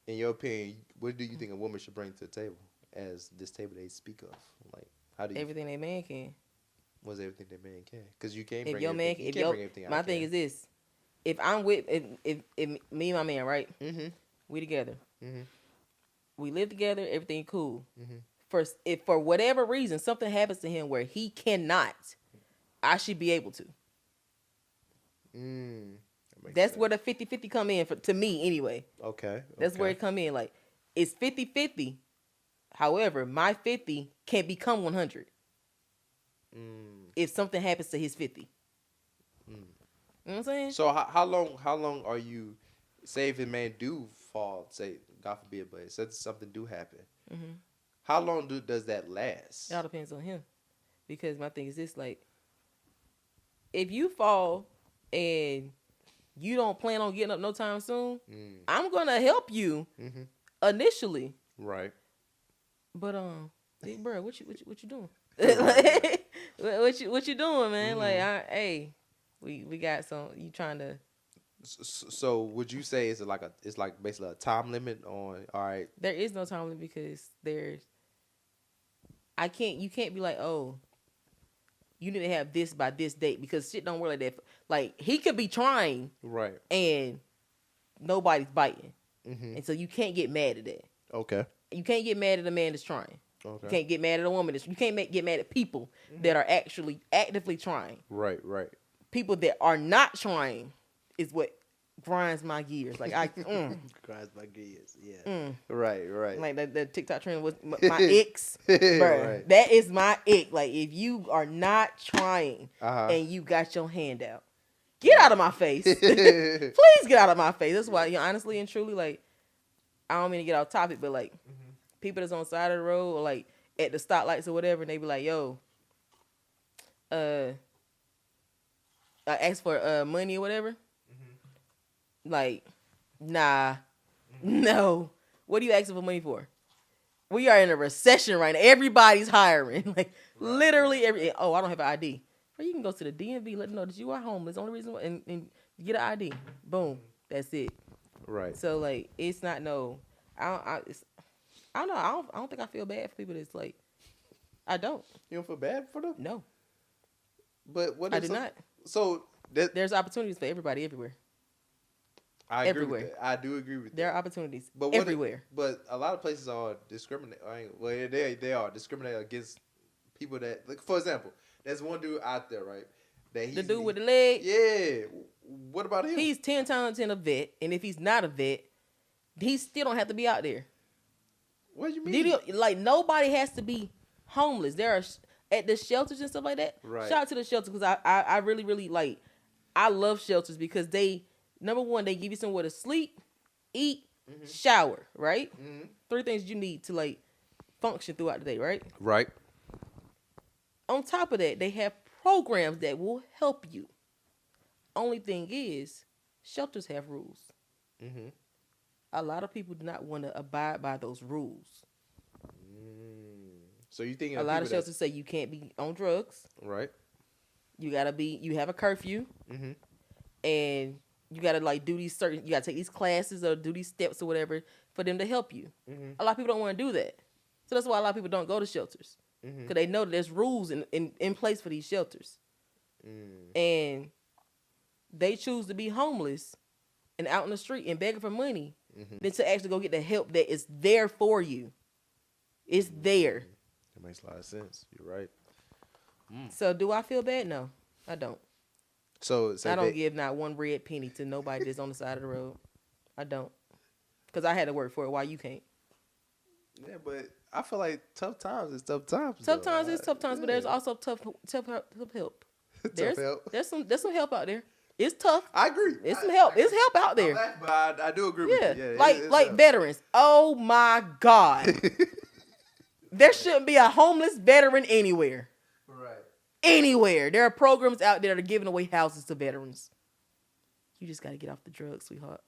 in your opinion, what do you think a woman should bring to the table as this table they speak of? Like, how do you everything a man can. What's everything that man can? Because you can't if bring your man, everything. if You can't your, bring everything. My thing is this: if I'm with if me and my man, right? We together. We live together. Everything cool. If for whatever reason something happens to him where he cannot, I should be able to. That's where the 50-50 come in to me anyway. Okay. That's where it come in. Like, It's 50-50. However, my 50 can become 100 if something happens to his 50. You know what I'm saying? So how long are you? Say if a man do fall, say God forbid, but something do happen. Mm-hmm. How long does that last? It all depends on him. Because my thing is this, like, if you fall and you don't plan on getting up no time soon, I'm gonna help you initially. Right. But big bro, what you doing? Right. what you doing, man? Like, we got some. You trying to? So would you say it's like basically a time limit on? All right. There is no time limit because you can't be like, oh, you need to have this by this date because shit don't work like that. Like, he could be trying, right, and nobody's biting, and so you can't get mad at that. Okay. You can't get mad at a man that's trying. Okay. You can't get mad at a woman you can't get mad at people that are actually actively trying. Right. People that are not trying is what grinds my gears. Like, grinds my gears. Yeah. Right. Like the TikTok trend was my icks, bro. Right. That is my ick. Like, if you are not trying and you got your hand out, get out of my face. Please get out of my face. That's why, honestly and truly, like, I don't mean to get off topic, but like, people that's on the side of the road or like at the stoplights or whatever, and they be like, yo, I ask for money or whatever. Like, nah, no. What are you asking for money for? We are in a recession right now. Everybody's hiring. Like, literally every. Oh, I don't have an ID. Or you can go to the DMV, let them know that you are homeless. Only reason, and get an ID. Boom. That's it. Right. So, like, it's not no. I don't know. I don't think I feel bad for people that's like. I don't. You don't feel bad for them? No. But what? I do not. So there's opportunities for everybody everywhere. I agree with that. I do agree with that. There are opportunities everywhere. But a lot of places are discriminate. Well, they are discriminating against people that, like, for example, there's one dude out there, right? The dude with the leg. Yeah. What about him? He's 10 times 10 a vet, and if he's not a vet, he still don't have to be out there. What do you mean? Like, nobody has to be homeless. There are at the shelters and stuff like that. Right. Shout out to the shelters because I really, really like. I love shelters because they, number one, they give you somewhere to sleep, eat, shower. Right. 3 things you need to, like, function throughout the day. Right. Right. On top of that, they have programs that will help you. Only thing is, shelters have rules. A lot of people do not want to abide by those rules. So you think a lot of shelters say you can't be on drugs. Right. You have a curfew. And you gotta, like, do these you gotta take these classes or do these steps or whatever for them to help you. A lot of people don't want to do that. So that's why a lot of people don't go to shelters. Because they know that there's rules in place for these shelters. And they choose to be homeless and out in the street and begging for money than to actually go get the help that is there for you. It's there. That makes a lot of sense. You're right. So do I feel bad? No, I don't. So I don't give not one red penny to nobody that's on the side of the road. I don't. Because I had to work for it. Why you can't? Yeah, but I feel like tough times is tough times. Tough times is tough times, but there's also tough help. There's some help out there. It's tough. I agree. It's some help. It's help out there. But I do agree with you. Yeah, like veterans. Oh my God. There shouldn't be a homeless veteran anywhere. Right. Anywhere. There are programs out there that are giving away houses to veterans. You just got to get off the drugs, sweetheart.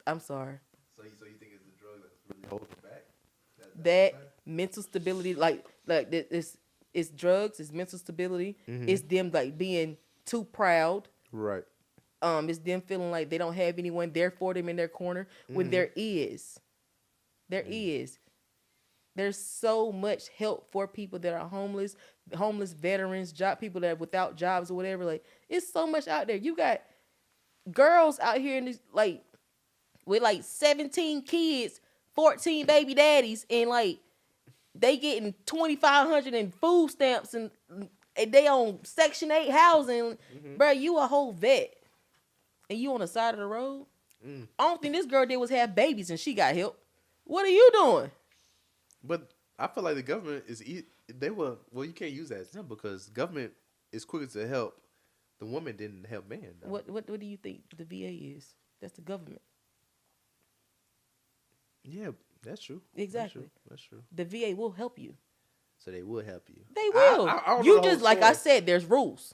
I'm sorry. So you think it's the drug that's really holding you back? That mental stability, like it's drugs, it's mental stability. It's them, like, being too proud. Right. It's them feeling like they don't have anyone there for them in their corner when there is. There's so much help for people that are homeless veterans, people that are without jobs or whatever. Like, it's so much out there. You got girls out here in this, like, with like 17 kids, 14 baby daddies, and like they getting $2,500 in food stamps, and they on Section 8 housing. Bro, you a whole vet, and you on the side of the road. Only thing this girl did was have babies and she got help. What are you doing? But I feel like the government is they were well. You can't use that as them because government is quicker to help. The woman didn't help man. Though. What do you think the VA is? That's the government. Yeah, that's true. Exactly. That's true. The VA will help you. So they will help you. They will. I don't know You the just whole like I story. said, there's rules.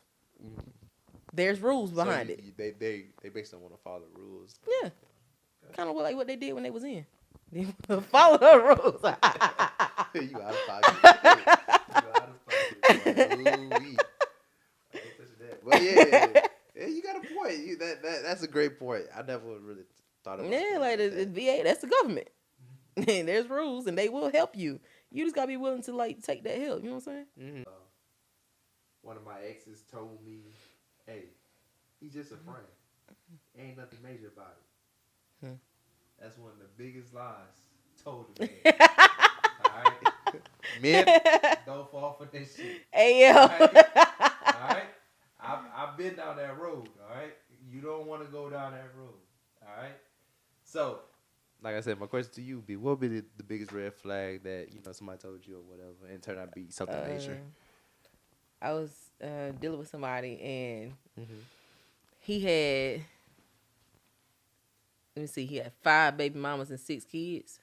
There's rules behind it. They basically want to follow the rules. Yeah. Kind of like what they did when they was in. They follow the rules. You out of pocket. You out of pocket. Ooh-wee. I ain't touching that. But yeah, you got a point. That's a great point. I never really thought about it. Yeah, like the VA, that's the government. And there's rules, and they will help you. You just gotta be willing to like take that help. You know what I'm saying? Mm-hmm. One of my exes told me, "Hey, he's just a friend. Ain't nothing major about it." That's one of the biggest lies told to me. All right, men, don't fall for this shit. Hey yo. All right? I've been down that road. All right, you don't want to go down that road. All right, so. Like I said, my question to you would be, what would be the biggest red flag that, somebody told you or whatever and turned out to be something major? I was dealing with somebody and he had, let me see, he had 5 baby mamas and 6 kids.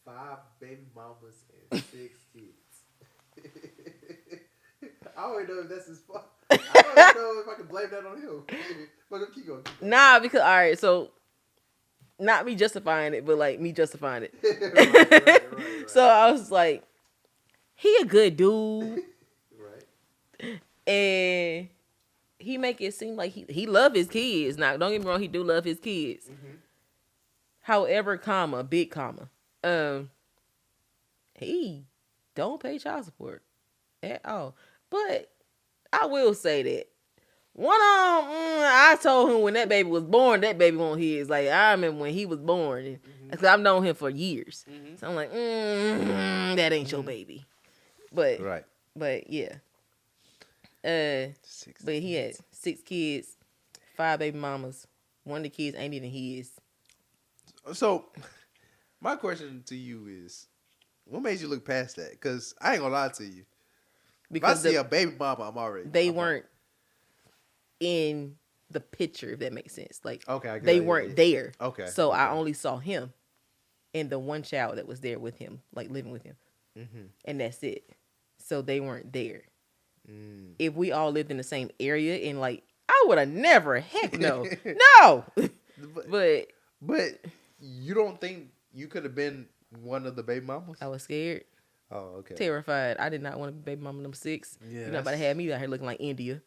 5 baby mamas and 6 kids. I don't even know if that's his fault. I don't even know if I can blame that on him. But keep going. Nah, because, all right, so, not me justifying it, but like me justifying it. right. So I was like, he a good dude. Right. And he make it seem like he love his kids. Now, don't get me wrong, he do love his kids. However, big comma, he don't pay child support at all. But I will say that I told him when that baby was born, that baby wasn't his. Like, I remember when he was born. Because I've known him for years. So I'm like, that ain't your baby. But, right. But yeah. But he had 6 kids, 5 baby mamas. One of the kids ain't even his. So, my question to you is, what made you look past that? Because I ain't going to lie to you. Because if I see a baby mama, I'm already. They weren't in the picture, if that makes sense. Like, okay, they weren't there. Okay. So I only saw him and the one child that was there with him, like living with him. And that's it. So they weren't there. If we all lived in the same area and like, I would have never, heck no. No! But you don't think you could have been one of the baby mamas? I was scared. Oh, okay. Terrified. I did not want to be baby mama number 6. Yeah, You're not about to have me out here looking like India.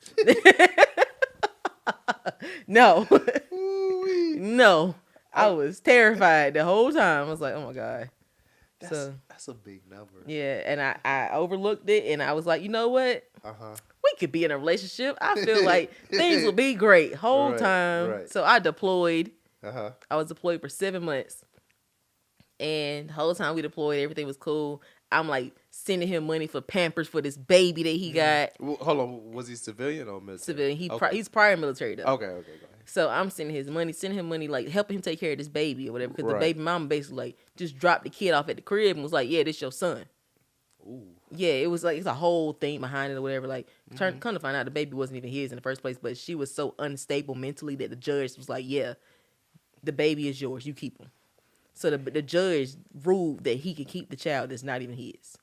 No. No. I was terrified the whole time. I was like, oh my God. That's a big number. Yeah, and I overlooked it and I was like, you know what? We could be in a relationship. I feel like things will be great whole time. Right. So I deployed. I was deployed for 7 months. And the whole time we deployed, everything was cool. I'm like sending him money for Pampers for this baby that he got. Well, hold on, was he civilian or military? Civilian. He's prior military though. Okay, go ahead. So I'm sending him money, like helping him take care of this baby or whatever. Because the baby mama basically like just dropped the kid off at the crib and was like, "Yeah, this your son." Ooh. Yeah, it was like it's a whole thing behind it or whatever. Like, come to find out the baby wasn't even his in the first place, but she was so unstable mentally that the judge was like, "Yeah, the baby is yours. You keep him." So the judge ruled that he could keep the child that's not even his.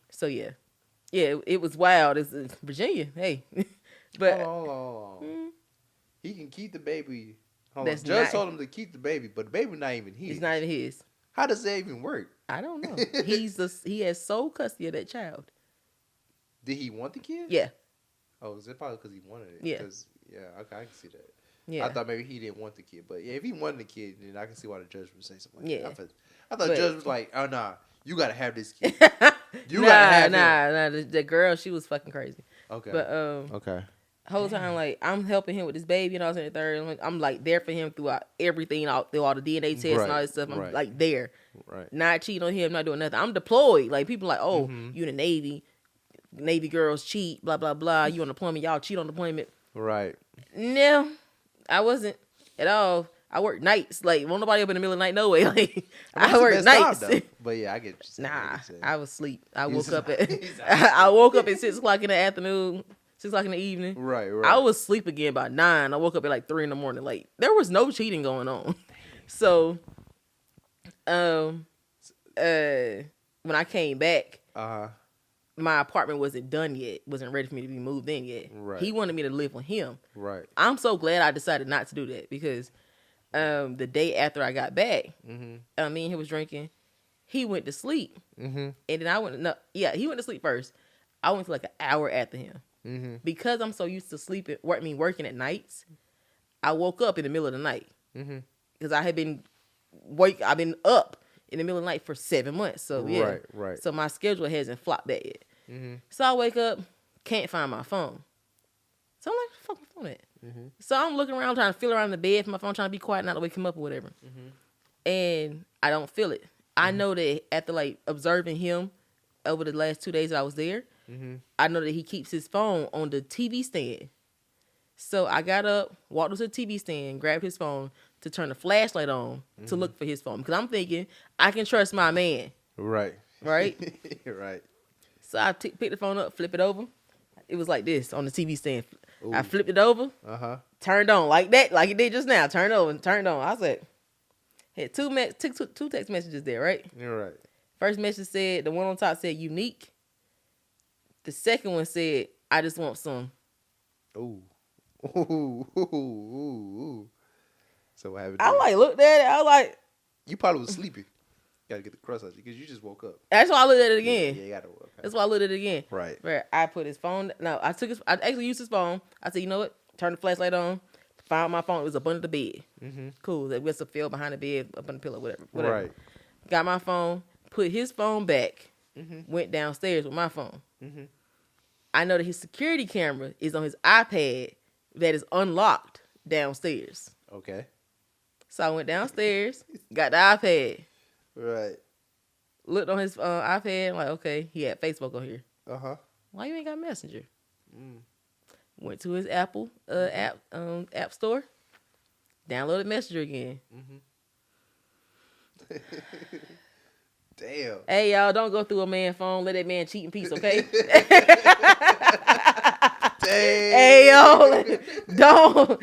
So yeah, it was wild. It's Virginia, hey, but hold on. He can keep the baby. Judge told him to keep the baby, but the baby not even his. It's not even his. How does that even work? I don't know. He has sole custody of that child. Did he want the kid? Yeah. Oh, is it probably because he wanted it? Yeah. Okay, I can see that. Yeah. I thought maybe he didn't want the kid, but yeah, if he wanted the kid, then I can see why the judge would say something like yeah. that. I thought the judge was like, "Oh nah, you gotta have this kid. Gotta have him." The girl, she was fucking crazy. Okay. But okay. Whole time, like, I'm helping him with this baby and all that and third. I'm like there for him throughout everything, through all the DNA tests and all that stuff. I'm like there. Right. Not cheating on him, not doing nothing. I'm deployed. Like, people like, oh, you in the Navy. Navy girls cheat, blah, blah, blah. You on deployment, y'all cheat on deployment. Right. No, I wasn't at all. I work nights. Like, won't nobody up in the middle of the night no way. Like, I mean, I work nights. But yeah, I get what you're saying. Nah, I was asleep. I You woke was- up at He's out. I woke up at 6 o'clock in the afternoon, 6 o'clock in the evening. Right. I was asleep again by 9. I woke up at like 3 in the morning. Like, there was no cheating going on. So, when I came back, my apartment wasn't done yet. Wasn't ready for me to be moved in yet. Right. He wanted me to live with him. Right. I'm so glad I decided not to do that because the day after I got back, me and he was drinking. He went to sleep, and then I went. No, yeah, he went to sleep first. I went to like an hour after him because I'm so used to sleeping. Working at nights. I woke up in the middle of the night because I had been I've been up in the middle of the night for 7 months. So yeah, Right. So my schedule hasn't flopped that yet. So I wake up, can't find my phone. So I'm like, what the fuck my phone at? So I'm looking around trying to feel around the bed for my phone, trying to be quiet, not to wake him up or whatever. And I don't feel it. I know that after like observing him over the last 2 days that I was there, I know that he keeps his phone on the TV stand. So I got up, walked up to the TV stand, grabbed his phone to turn the flashlight on to look for his phone. Because I'm thinking, I can trust my man. Right. Right? Right. So I picked the phone up, flip it over. It was like this on the TV stand. Ooh. I flipped it over, turned on like that, like it did just now. Turned over and turned on. I said, had two text messages there, right? You're right. First message said, the one on top said unique. The second one said, I just want some. Ooh. Ooh. So what happened? I like looked at it. I was like, You probably was sleepy. Gotta get the crust out because you just woke up. that's why I looked at it again. Yeah, you gotta work. That's why I looked at it again. Right. Where I put his phone. No, I actually used his phone. I said, you know what? Turn the flashlight on. Found my phone. It was up under the bed. Cool. That was a fell behind the bed, up on the pillow, whatever. Right. Got my phone. Put his phone back. Went downstairs with my phone. I know that his security camera is on his iPad that is unlocked downstairs. Okay. So I went downstairs, got the iPad, Right. looked on his iPad, like, okay, he had Facebook on here. Why you ain't got Messenger? Went to his Apple app store, downloaded Messenger again. Damn. Hey, y'all, don't go through a man's phone. Let that man cheat in peace, okay? Damn. Hey, yo, don't.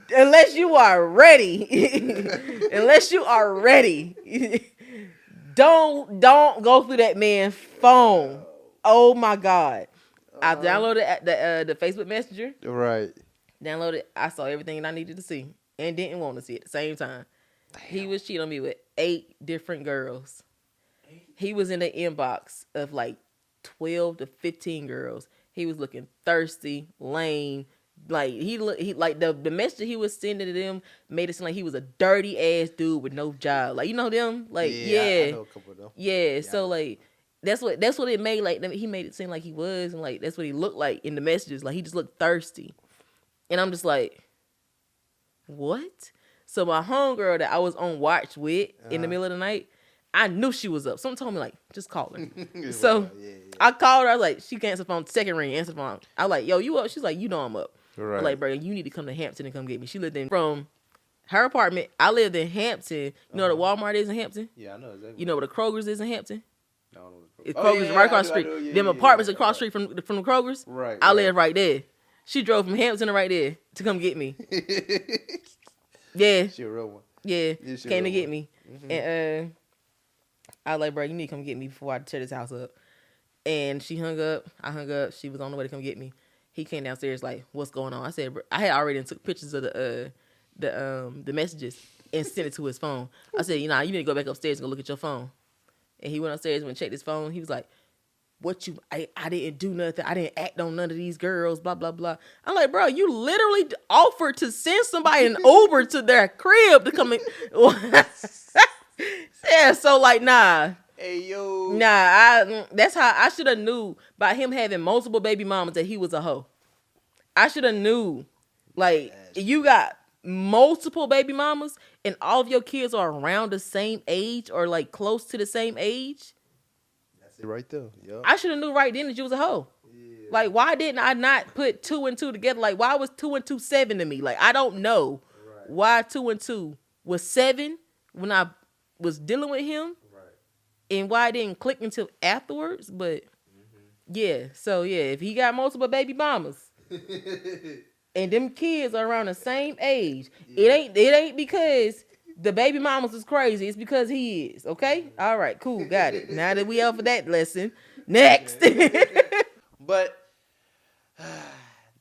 Unless you are ready. Unless you are ready. Don't go through that man's phone. Oh, my God. I downloaded the Facebook Messenger. Right. Downloaded. I saw everything I needed to see and didn't want to see at the same time. Damn. He was cheating on me with 8 different girls. He was in the inbox of like 12 to 15 girls. He was looking thirsty, lame. Like he like the message he was sending to them made it seem like he was a dirty ass dude with no job. Like, you know them? Like I know a couple of them. Yeah. So like that's what it made like he made it seem like he was, and like that's what he looked like in the messages. Like he just looked thirsty. And I'm just like, what? So my homegirl that I was on watch with in the middle of the night, I knew she was up. Someone told me, like, just call her. So I called her. I was like, she can answer the phone. Second ring, answer the phone. I was like, yo, you up? She's like, you know I'm up. Right. I'm like, bro, you need to come to Hampton and come get me. She lived in from her apartment. I lived in Hampton. You know what the Walmart is in Hampton? Yeah, I know exactly. You know what the Kroger's is in Hampton? I don't know what It's Kroger's right across the street. Them apartments across the street from the Kroger's. Right. I live right there. She drove from Hampton to right there to come get me. Yeah. She a real one. Yeah. Came to get me. And I was like, bro, you need to come get me before I tear this house up. And she hung up. I hung up. She was on the way to come get me. He came downstairs like, what's going on? I said, bro, I had already took pictures of the messages and sent it to his phone. I said, you need to go back upstairs and go look at your phone. And he went upstairs and went and checked his phone. He was like, I didn't do nothing. I didn't act on none of these girls, blah, blah, blah. I'm like, bro, you literally offered to send somebody an Uber to their crib to come in. Yeah, so like, nah. Hey, yo. Nah, that's how I should have knew by him having multiple baby mamas that he was a hoe. I should have knew. Like, you got multiple baby mamas and all of your kids are around the same age or like close to the same age. That's it right there. Yep. I should have knew right then that you was a hoe. Yeah. Like, why didn't I not put 2 and 2 together? Like, why was 2 and 2 7 to me? Like, I don't know. Right. why 2 and 2 was 7 when I was dealing with him, Right. and why it didn't click until afterwards. But yeah, so yeah, if he got multiple baby mamas and them kids are around the same age, it ain't because the baby mamas is crazy. It's because he is. Okay, all right, cool, got it. Now that we out for that lesson, next. But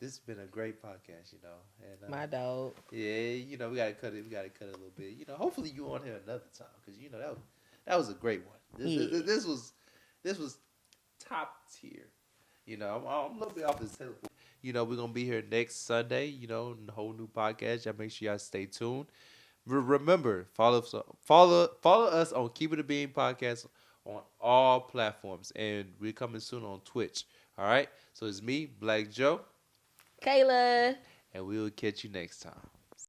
this has been a great podcast, you know. And My dog. yeah, you know, we gotta cut it. We gotta cut it a little bit. You know, hopefully you on here another time because you know that was a great one. This was top tier. You know, I'm a little bit off the table. You know, we're gonna be here next Sunday. You know, a whole new podcast. Y'all make sure y'all stay tuned. Remember, follow us on Keep It a Bean podcast on all platforms, and we're coming soon on Twitch. All right, so it's me, Black Joe, Kayla. and we will catch you next time.